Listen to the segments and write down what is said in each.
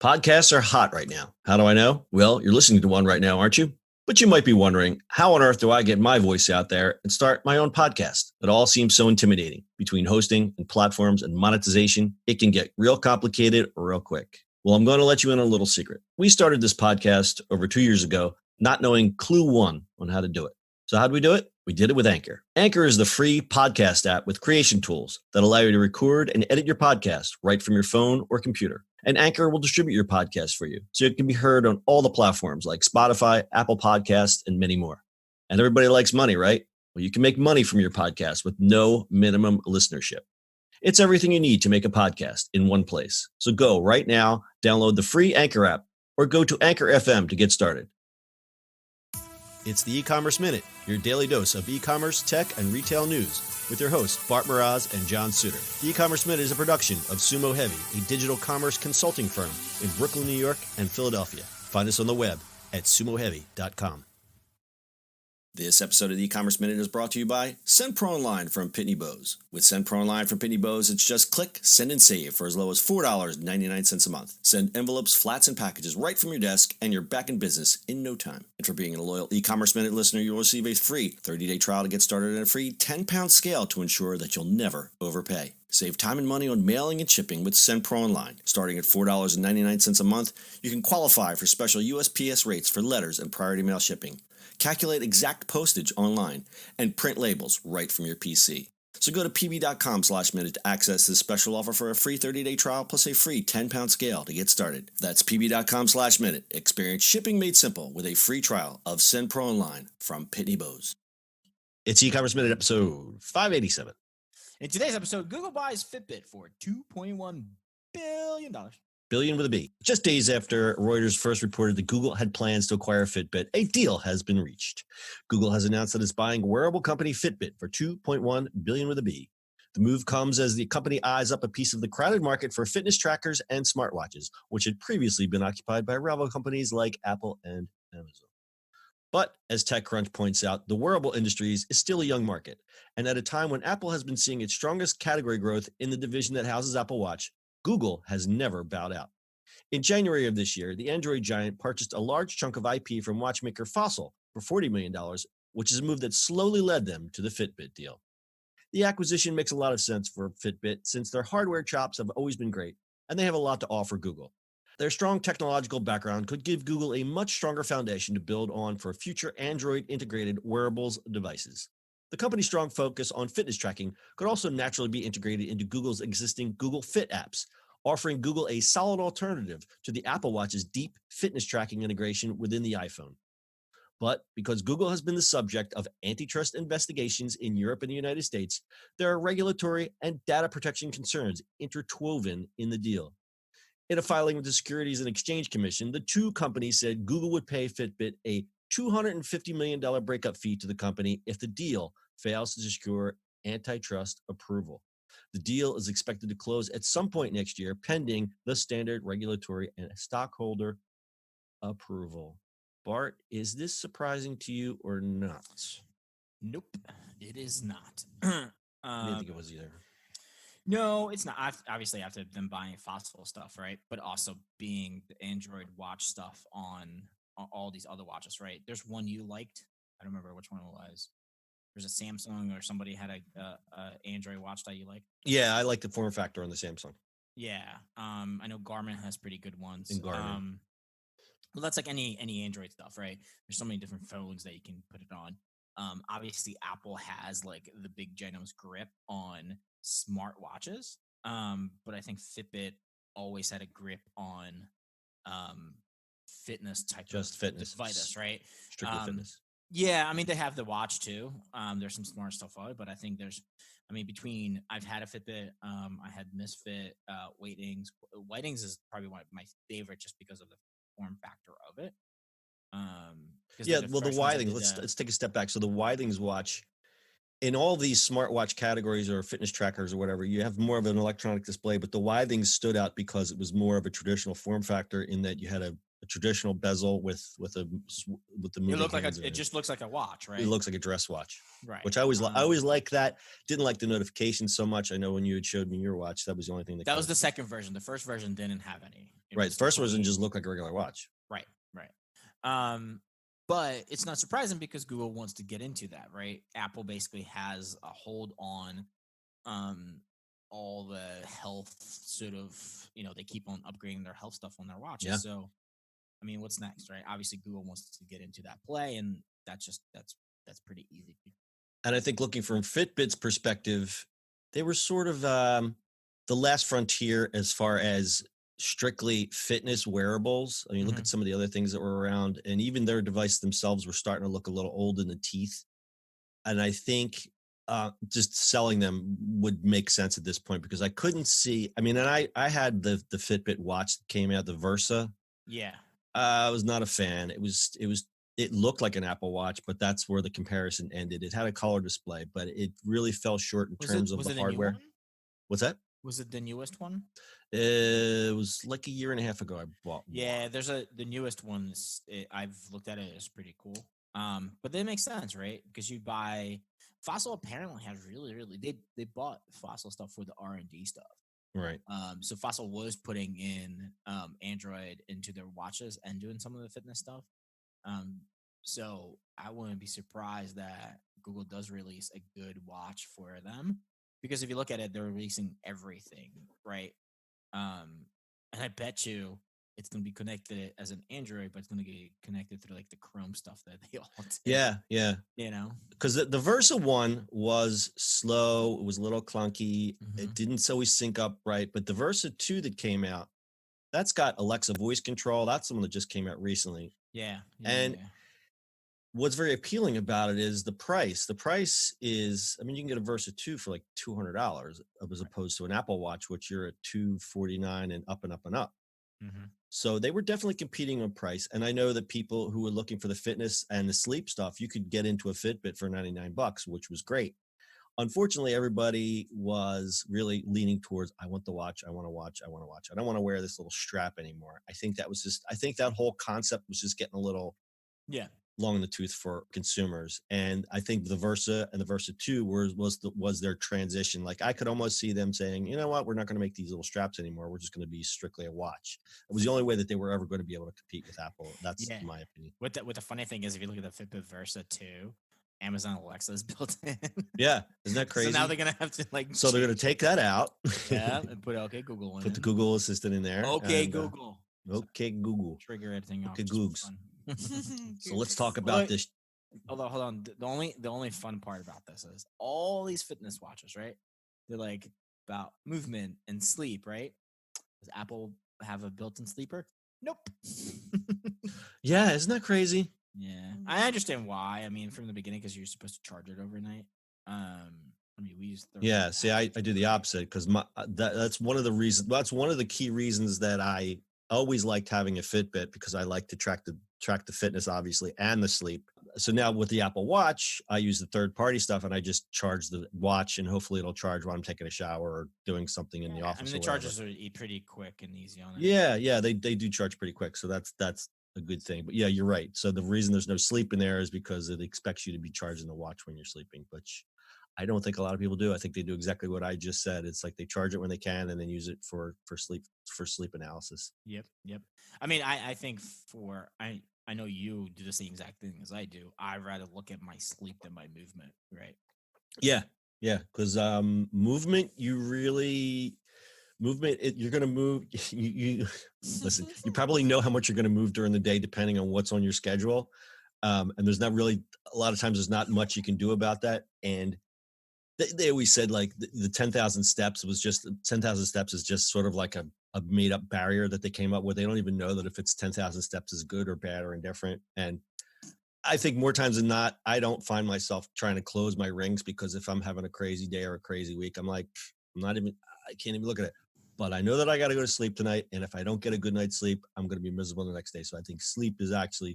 Podcasts are hot right now. How do I know? Well, you're listening to one right now, aren't you? But you might be wondering, how on earth do I get my voice out there and start my own podcast? It all seems so intimidating. Between hosting and platforms and monetization, it can get real complicated real quick. Well, I'm going to let you in on a little secret. We started this podcast over 2 years ago, not knowing clue one on how to do it. So how do we do it? We did it with Anchor. Anchor is the free podcast app with creation tools that allow you to record and edit your podcast right from your phone or computer. And Anchor will distribute your podcast for you, so it can be heard on all the platforms like Spotify, Apple Podcasts, and many more. And everybody likes money, right? Well, you can make money from your podcast with no minimum listenership. It's everything you need to make a podcast in one place. So go right now, download the free Anchor app, or go to Anchor FM to get started. It's the E-Commerce Minute, your daily dose of e-commerce, tech, and retail news with your hosts, Bart Mraz and John Suter. The E-Commerce Minute is a production of Sumo Heavy, a digital commerce consulting firm in Brooklyn, New York, and Philadelphia. Find us on the web at sumoheavy.com. This episode of the E-Commerce Minute is brought to you by Send Pro Online from Pitney Bowes. With Send Pro Online from Pitney Bowes, it's just click, send, and save for as low as $4.99 a month. Send envelopes, flats, and packages right from your desk, and you're back in business in no time. And for being a loyal E-Commerce Minute listener, you'll receive a free 30-day trial to get started and a free 10-pound scale to ensure that you'll never overpay. Save time and money on mailing and shipping with Send Pro Online. Starting at $4.99 a month, you can qualify for special USPS rates for letters and priority mail shipping. Calculate exact postage online, and print labels right from your PC. So go to pb.com/minute to access this special offer for a free 30-day trial plus a free 10-pound scale to get started. That's pb.com/minute. Experience shipping made simple with a free trial of Send Pro Online from Pitney Bowes. It's E-Commerce Minute episode 587. In today's episode, Google buys Fitbit for $2.1 billion. Billion with a B. Just days after Reuters first reported that Google had plans to acquire Fitbit, a deal has been reached. Google has announced that it's buying wearable company Fitbit for $2.1 billion with a B. The move comes as the company eyes up a piece of the crowded market for fitness trackers and smartwatches, which had previously been occupied by rival companies like Apple and Amazon. But as TechCrunch points out, the wearable industries is still a young market. And at a time when Apple has been seeing its strongest category growth in the division that houses Apple Watch, Google has never bowed out. In January of this year, the Android giant purchased a large chunk of IP from watchmaker Fossil for $40 million, which is a move that slowly led them to the Fitbit deal. The acquisition makes a lot of sense for Fitbit since their hardware chops have always been great, and they have a lot to offer Google. Their strong technological background could give Google a much stronger foundation to build on for future Android-integrated wearables devices. The company's strong focus on fitness tracking could also naturally be integrated into Google's existing Google Fit apps, offering Google a solid alternative to the Apple Watch's deep fitness tracking integration within the iPhone. But because Google has been the subject of antitrust investigations in Europe and the United States, there are regulatory and data protection concerns interwoven in the deal. In a filing with the Securities and Exchange Commission, the two companies said Google would pay Fitbit a $250 million breakup fee to the company if the deal fails to secure antitrust approval. The deal is expected to close at some point next year, pending the standard regulatory and stockholder approval. Bart, is this surprising to you or not? Nope, it is not. I didn't think it was either. No, it's not. Obviously, after them buying Fossil stuff, right? But also being the Android watch stuff on all these other watches, right? There's one you liked. I don't remember which one it was. There's a Samsung or somebody had a Android watch that you like. Yeah, I like the form factor on the Samsung. Yeah, I know Garmin has pretty good ones. And Garmin. Well, that's like any Android stuff, right? There's so many different phones that you can put it on. Obviously, Apple has like the big generous grip on smartwatches, but I think Fitbit always had a grip on fitness type just of fitness device, right? Strictly fitness. Yeah, I mean they have the watch too. There's some smart stuff on it, but I think between I've had a Fitbit, I had Misfit, Whitings. Whitings is probably one of my favorite just because of the form factor of it. Yeah, well, the Whitings. Let's take a step back. So the Whitings watch, in all these smartwatch categories or fitness trackers or whatever, you have more of an electronic display, but the Whitings stood out because it was more of a traditional form factor in that you had a a traditional bezel with the It moving looked like hands. it just looks like a watch, It right? looks like a dress watch, Right. which I always like that. Didn't like the notifications so much. I know when you had showed me your watch, that was the only thing that That was caused the second version. The first version didn't have any. It right. The was first version totally just looked like a regular watch. right, right. But it's not surprising because Google wants to get into that, right? Apple basically has a hold on um all the health sort of, they keep on upgrading their health stuff on their watches. Yeah. So I mean, what's next, right? Obviously Google wants to get into that play, and that's pretty easy. And I think looking from Fitbit's perspective, they were sort of the last frontier as far as strictly fitness wearables. I mean, look Hmm. at some of the other things that were around, and even their devices themselves were starting to look a little old in the teeth. And I think just selling them would make sense at this point because I couldn't see. I mean, and I had the Fitbit watch that came out, the Versa. Yeah. I was not a fan. It looked like an Apple Watch, but that's where the comparison ended. It had a color display, but it really fell short in Was it terms of was the it a new hardware. one? What's that? Was it the newest one? It was like a year and a half ago I bought Yeah, one. there's the newest one. I've looked at it. It's pretty cool. But that makes sense, right? Because you buy Fossil apparently has really they bought Fossil stuff for the R&D stuff. Right. So Fossil was putting in Android into their watches and doing some of the fitness stuff. Um, so I wouldn't be surprised that Google does release a good watch for them because if you look at it, they're releasing everything, right? Um, and I bet you it's going to be connected as an Android, but it's going to get connected through like the Chrome stuff that they all do. Yeah, yeah. You know? Because the Versa one was slow. It was a little clunky. Mm-hmm. It didn't always sync up right. But the Versa 2 that came out, that's got Alexa voice control. That's the one that just came out recently. Yeah, yeah, And yeah. what's very appealing about it is the price. The price is, I mean, you can get a Versa 2 for like $200 as Right. opposed to an Apple Watch, which you're at $249 and up and up and up. Mm-hmm. So they were definitely competing on price. And I know that people who were looking for the fitness and the sleep stuff, you could get into a Fitbit for $99, which was great. Unfortunately, everybody was really leaning towards, I want the watch, I want to watch, I want to watch. I don't want to wear this little strap anymore. I think that whole concept was just getting a little Yeah. long in the tooth for consumers. And I think the Versa and the Versa 2 was their transition. Like I could almost see them saying, you know what, we're not going to make these little straps anymore. We're just going to be strictly a watch. It was the only way that they were ever going to be able to compete with Apple. That's Yeah. my opinion. What the funny thing is, if you look at the Fitbit Versa 2, Amazon Alexa is built in. Yeah. Isn't that crazy? So now they're going to have to like. So they're going to take that out. Yeah, and put OK Google in. Put the Google Assistant in there. OK and, Google. OK Google. Trigger everything off. OK Googs. So let's talk Well, about this. Hold on. The only fun part about this is all these fitness watches, right? They're like about movement and sleep, right? Does Apple have a built-in sleeper? Nope. Yeah, isn't that crazy? Yeah, I understand why. I mean, from the beginning, because you're supposed to charge it overnight. I mean, we use. Yeah, see, I do the opposite because that's one of the reasons. That's one of the key reasons that I always liked having a Fitbit because I like to track the fitness, obviously, and the sleep. So now with the Apple Watch, I use the third party stuff and I just charge the watch and hopefully it'll charge while I'm taking a shower or doing something in the office. I mean, the charges are pretty quick and easy on it. Yeah, they do charge pretty quick, so that's a good thing. But yeah, you're right. So the reason there's no sleep in there is because it expects you to be charging the watch when you're sleeping, which I don't think a lot of people do. I think they do exactly what I just said. It's like they charge it when they can and then use it for sleep analysis. Yep. I mean, I think I know you do the same exact thing as I do. I'd rather look at my sleep than my movement, right? Yeah, because movement, you're going to move. You listen. You probably know how much you're going to move during the day, depending on what's on your schedule. And there's not really a lot of times. There's not much you can do about that. And they always said like the 10,000 steps was just 10,000 steps is just sort of like a made up barrier that they came up with. They don't even know that if it's 10,000 steps is good or bad or indifferent. And I think more times than not, I don't find myself trying to close my rings because if I'm having a crazy day or a crazy week, I'm like, I can't even look at it. But I know that I got to go to sleep tonight. And if I don't get a good night's sleep, I'm going to be miserable the next day. So I think sleep is actually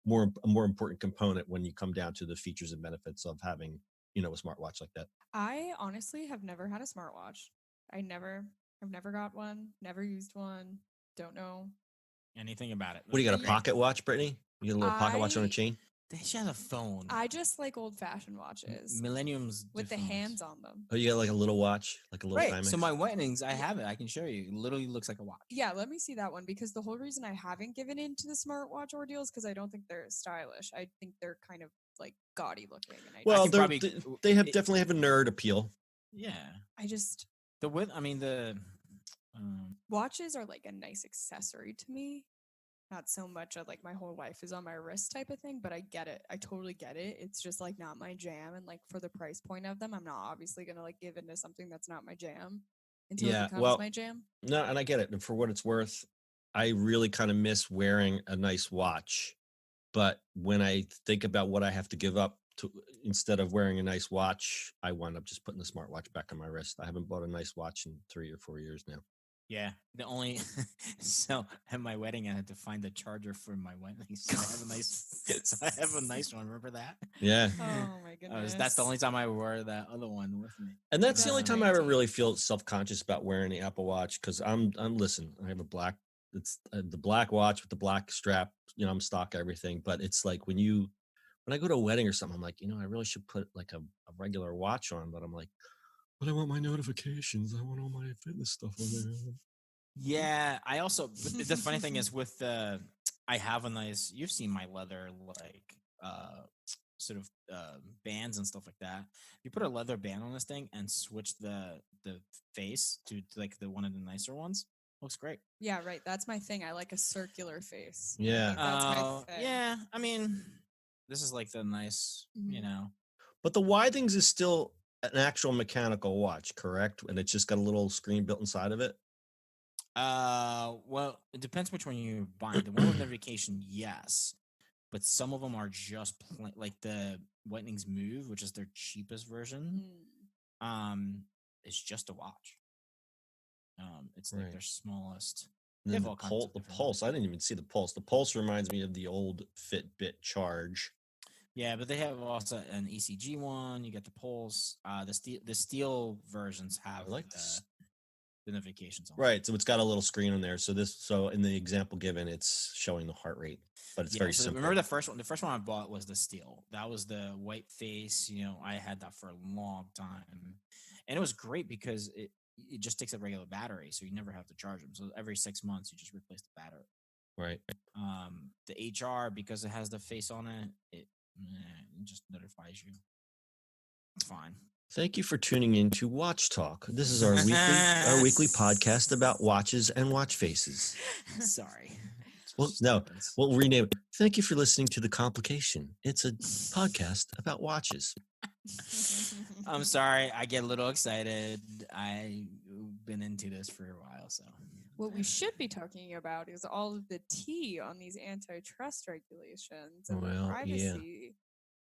a more important component when you come down to the features and benefits of having, a smartwatch like that. I honestly have never had a smartwatch. I've never got one, never used one, don't know anything about it. What do you got, a Yeah. pocket watch, Brittany? You got a little pocket watch on a I- chain? She has a phone. I just like old-fashioned watches Millenniums with the phones. hands on them. Oh, you got like a little watch, like a little Right. Timex? So my Whitnings, I have it. I can show you. It literally looks like a watch. Yeah, let me see that one because the whole reason I haven't given in to the smartwatch ordeal is because I don't think they're stylish. I think they're kind of like gaudy looking, and well, could probably- they it- definitely have a nerd appeal. Yeah. I just The width. I mean the. watches are like a nice accessory to me. Not so much of like my whole life is on my wrist type of thing, but I get it. I totally get it. It's just like not my jam, and like for the price point of them, I'm not obviously gonna like give into something that's not my jam until Yeah, it becomes well, my jam. No, and I get it. And for what it's worth, I really kind of miss wearing a nice watch. But when I think about what I have to give up to instead of wearing a nice watch, I wind up just putting the smartwatch back on my wrist. I haven't bought a nice watch in 3 or 4 years now. Yeah. The only. So at my wedding, I had to find a charger for my wedding. So I have a nice. So I have a nice one. Remember that? Yeah. Oh my goodness. That's the only time I wore that other one with me. And that's the only time I ever 2019. really feel self-conscious about wearing the Apple Watch because listen, I have a black, it's the black watch with the black strap, I'm stock everything. But it's like when I go to a wedding or something, I'm like, I really should put like a regular watch on, but I'm like, but I want my notifications. I want all my fitness stuff on there. Yeah, I also. But the funny thing is with the, I have a nice. You've seen my leather like sort of bands and stuff like that. You put a leather band on this thing and switch the face to like the one of the nicer ones. Looks great. Yeah, right. That's my thing. I like a circular face. Yeah. Like, that's my thing. Yeah, I mean, this is like the nice, Mhm. But the Withings is still an actual mechanical watch, correct? And it's just got a little screen built inside of it. Well, it depends which one you're buying. The one with notification, yes, but some of them are just plain, like the Whitnings Move, which is their cheapest version. It's just a watch. It's like Right. their smallest. And They then have all kinds of the different pulse. I didn't even see the pulse. The pulse reminds me of the old Fitbit Charge. Yeah, but they have also an ECG one. You get the pulse. The steel versions have I like this. the notifications on. Right. So it's got a little screen on there. So in the example given, it's showing the heart rate, but it's very so simple. remember the first one? The first one I bought was the steel. That was the white face. I had that for a long time, and it was great because it just takes a regular battery, so you never have to charge them. So every 6 months, you just replace the battery. Right. The HR, because it has the face on it, it just notifies you. It's fine. Thank you for tuning in to Watch Talk. This is our weekly podcast about watches and watch faces. Sorry. Well, no, we'll rename it. Thank you for listening to The Complication. It's a podcast about watches. I'm sorry. I get a little excited. I've been into this for a while, so. What we should be talking about is all of the tea on these antitrust regulations and the Well, yeah. privacy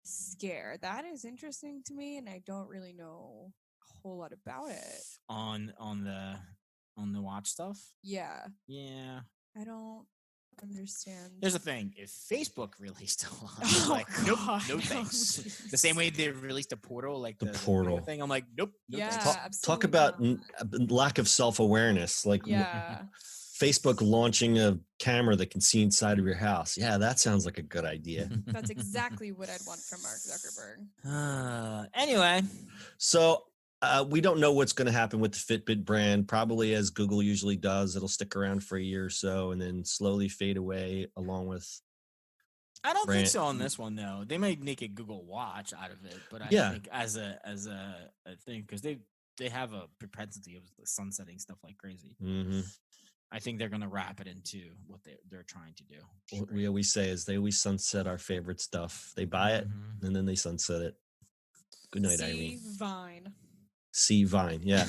scare. That is interesting to me, and I don't really know a whole lot about it. On the watch stuff? Yeah, Yeah. I don't understand. Here's the thing. If Facebook released a law, Oh, I'm like, nope, God. no thanks. The same way they released a portal, like The the portal Twitter thing. I'm like, nope, no Yeah, thanks. Talk absolutely about not. lack of self-awareness. Like Yeah. Facebook launching a camera that can see inside of your house. Yeah, that sounds like a good idea. That's exactly what I'd want from Mark Zuckerberg. Anyway. So we don't know what's going to happen with the Fitbit brand. Probably as Google usually does, it'll stick around for a year or so and then slowly fade away along with. I don't think so on this one though. They might make a Google Watch out of it, but I think as a thing, because they have a propensity of sunsetting stuff like crazy. Mm-hmm. I think they're gonna wrap it into what they're trying to do. What we always say is they always sunset our favorite stuff. They buy it and then they sunset it. Good night, Irene. Vine. See Vine, yeah.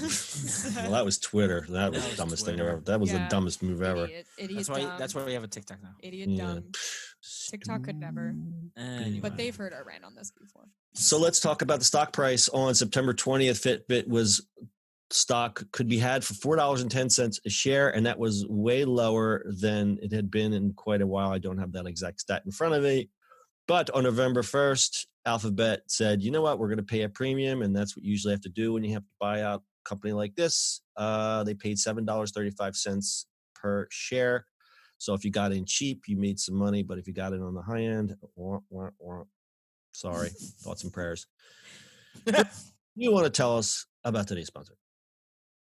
Well, that was Twitter. That was the dumbest thing ever. That was the dumbest move ever. Idiot That's why we have a TikTok now. Idiot dumb. TikTok could never. Anyway. But they've heard our rant on this before. So let's talk about the stock price. On September 20th, Fitbit was stock could be had for $4.10 a share, and that was way lower than it had been in quite a while. I don't have that exact stat in front of me. But on November 1st, Alphabet said, you know what, we're going to pay a premium, and that's what you usually have to do when you have to buy out a company like this. They paid $7.35 per share. So if you got in cheap, you made some money. But if you got in on the high end, sorry, thoughts and prayers. You want to tell us about today's sponsor?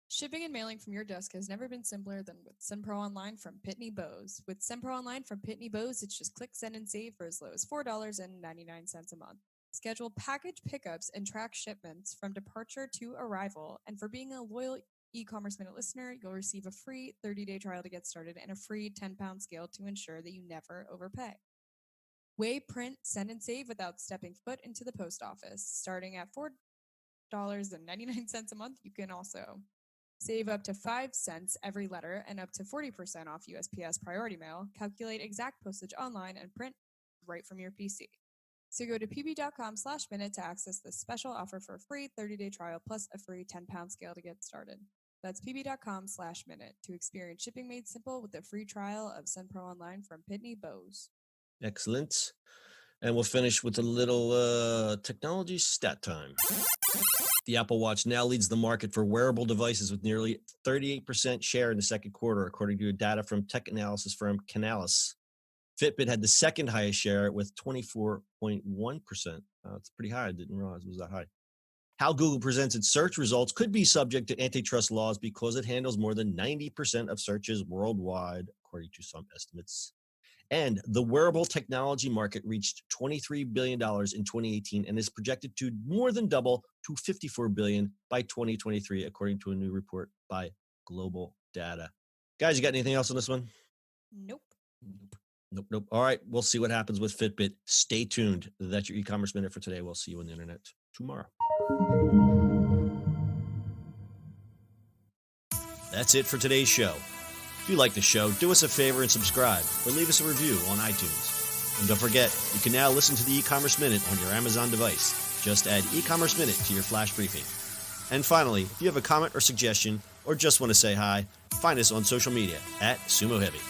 Shipping and mailing from your desk has never been simpler than with SendPro Online from Pitney Bowes. With SendPro Online from Pitney Bowes, it's just click, send, and save for as low as $4.99 a month. Schedule package pickups and track shipments from departure to arrival. And for being a loyal e-commerce minute listener, you'll receive a free 30-day trial to get started and a free 10-pound scale to ensure that you never overpay. Weigh, print, send, and save without stepping foot into the post office. Starting at $4.99 a month, you can also save up to 5 cents every letter and up to 40% off USPS priority mail. Calculate exact postage online and print right from your PC. So go to pb.com/minute to access this special offer for a free 30-day trial plus a free 10-pound scale to get started. That's pb.com/minute to experience shipping made simple with a free trial of SendPro Online from Pitney Bowes. Excellent. And we'll finish with a little technology stat time. The Apple Watch now leads the market for wearable devices with nearly 38% share in the second quarter, according to data from tech analysis firm Canalys. Fitbit had the second highest share with 24.1%. That's pretty high. I didn't realize it was that high. How Google presents its search results could be subject to antitrust laws because it handles more than 90% of searches worldwide, according to some estimates. And the wearable technology market reached $23 billion in 2018 and is projected to more than double to $54 billion by 2023, according to a new report by Global Data. Guys, you got anything else on this one? Nope. Nope. All right, we'll see what happens with Fitbit. Stay tuned. That's your e-commerce minute for today. We'll see you on the internet tomorrow. That's it for today's show. If you like the show, do us a favor and subscribe or leave us a review on iTunes. And don't forget, you can now listen to the e-commerce minute on your Amazon device. Just add e-commerce minute to your flash briefing. And finally, if you have a comment or suggestion or just want to say hi, find us on social media @SumoHeavy.